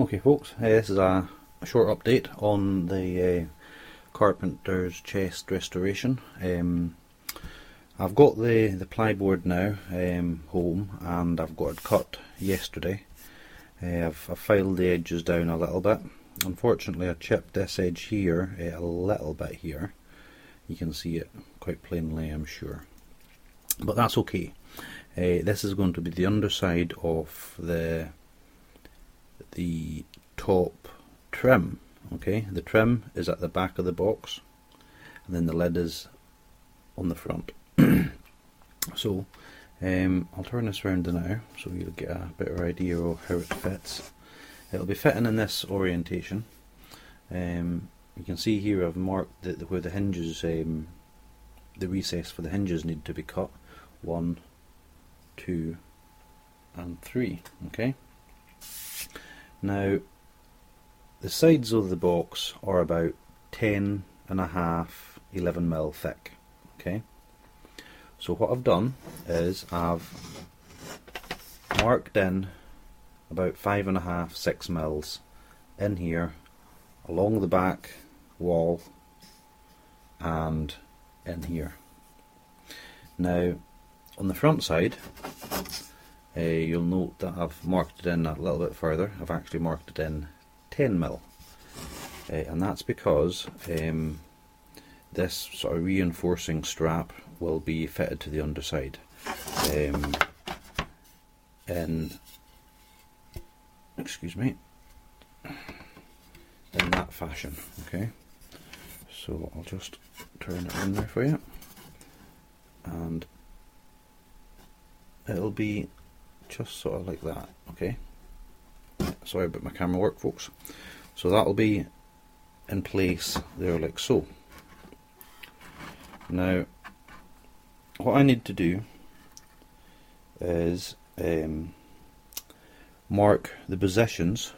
Okay folks, this is a short update on the Carpenters chest restoration. I've got the plyboard now home, and I've got it cut yesterday. I've filed the edges down a little bit. Unfortunately I chipped this edge here a little bit here. You can see it quite plainly, I'm sure. But that's okay. This is going to be the underside of the top trim. Okay, the trim is at the back of the box, and then the lid is on the front. So I'll turn this round now so you'll get a better idea of how it fits. It'll be fitting in this orientation. You can see here I've marked where the hinges, the recess for the hinges need to be cut. 1, 2 and 3. Okay, now the sides of the box are about 10.5, 11mm thick. Okay, so what I've done is I've marked in about 5.5, 6 mils in here along the back wall and in here. Now on the front side, you'll note that I've marked it in a little bit further. I've actually marked it in 10mm, and that's because this sort of reinforcing strap will be fitted to the underside in that fashion. Okay, so I'll just turn it in there for you, and it'll be just sort of like that. Okay, sorry about my camera work folks. So that'll be in place there like so. Now what I need to do is mark the positions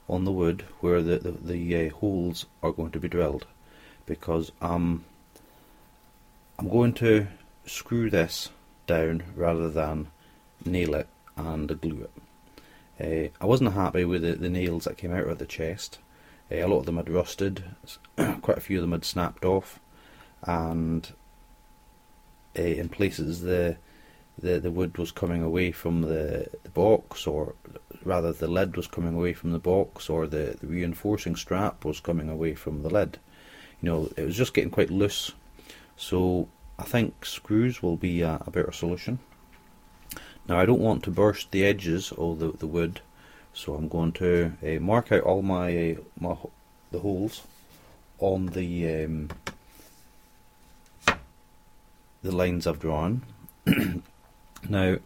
on the wood where the holes are going to be drilled, because I'm going to screw this down rather than nail it and glue it. I wasn't happy with the nails that came out of the chest. A lot of them had rusted, quite a few of them had snapped off, and in places the wood was coming away from the box, or rather the lid was coming away from the box, or the reinforcing strap was coming away from the lid. You know, it was just getting quite loose, so I think screws will be a better solution. Now I don't want to burst the edges of the wood, so I'm going to mark out all the holes on the lines I've drawn. Now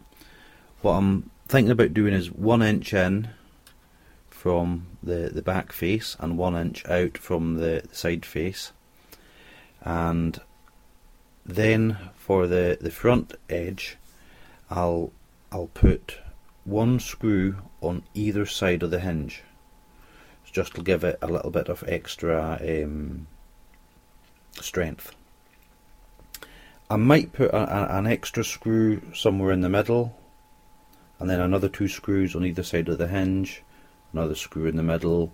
what I'm thinking about doing is 1 inch in from the back face and 1 inch out from the side face, and then for the front edge I'll put 1 screw on either side of the hinge, just to give it a little bit of extra strength. I might put an extra screw somewhere in the middle, and then another 2 screws on either side of the hinge, another screw in the middle,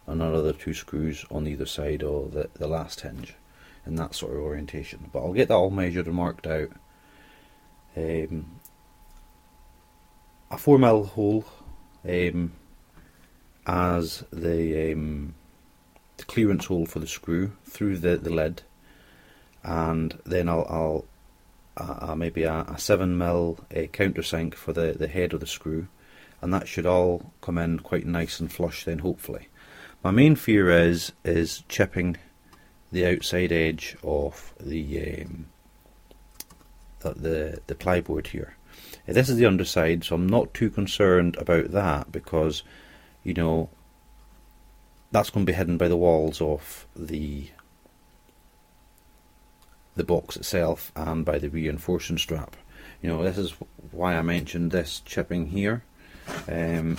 and another 2 screws on either side of the last hinge, in that sort of orientation. But I'll get that all measured and marked out. A 4mm hole as the clearance hole for the screw through the lid, and then I'll maybe a 7mm countersink for the head of the screw, and that should all come in quite nice and flush then, hopefully. My main fear is chipping the outside edge of the plyboard here. This is the underside, so I'm not too concerned about that, because you know that's going to be hidden by the walls of the box itself and by the reinforcing strap. You know, this is why I mentioned this chipping here. I'm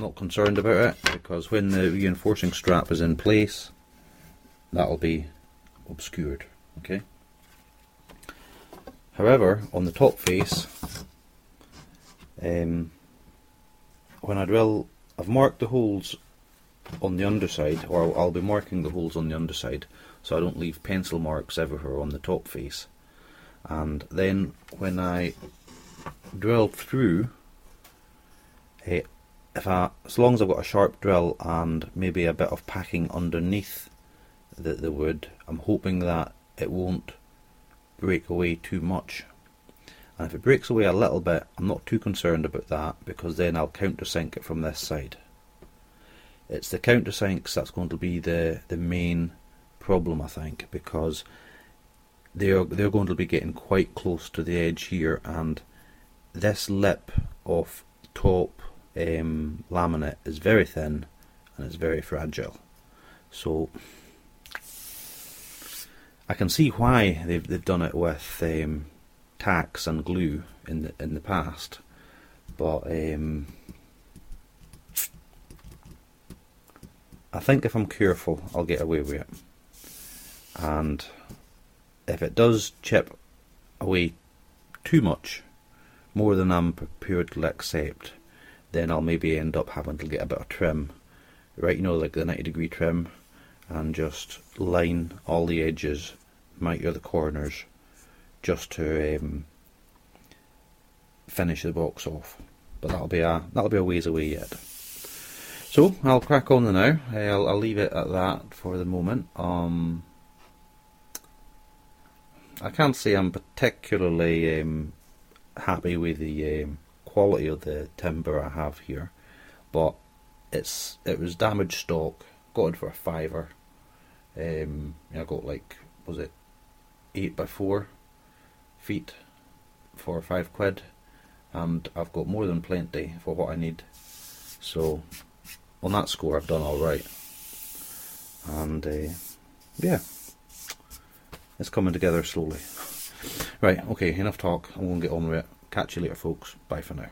not concerned about it, because when the reinforcing strap is in place, that'll be obscured. Okay. However, on the top face, when I drill I've marked the holes on the underside, or I'll be marking the holes on the underside so I don't leave pencil marks everywhere on the top face. And then when I drill through, as long as I've got a sharp drill and maybe a bit of packing underneath the wood, I'm hoping that it won't break away too much. And if it breaks away a little bit, I'm not too concerned about that, because then I'll countersink it from this side. It's the countersinks that's going to be the main problem, I think, because they're going to be getting quite close to the edge here, and this lip of top laminate is very thin and it's very fragile. So I can see why they've done it with tacks and glue in the past, but I think if I'm careful I'll get away with it. And if it does chip away too much, more than I'm prepared to accept, then I'll maybe end up having to get a bit of trim, right, you know, like the 90-degree trim, and just line all the edges, miter the corners, just to finish the box off. But that'll be a ways away yet. So I'll crack on now. I'll leave it at that for the moment. I can't say I'm particularly happy with the quality of the timber I have here, but it was damaged stock. Got it for a £5. I got, like, was it 8x4 feet for £5, and I've got more than plenty for what I need. So on that score I've done alright, and yeah, it's coming together slowly. Right, okay, enough talk, I'm going to get on with it. Catch you later, folks. Bye for now.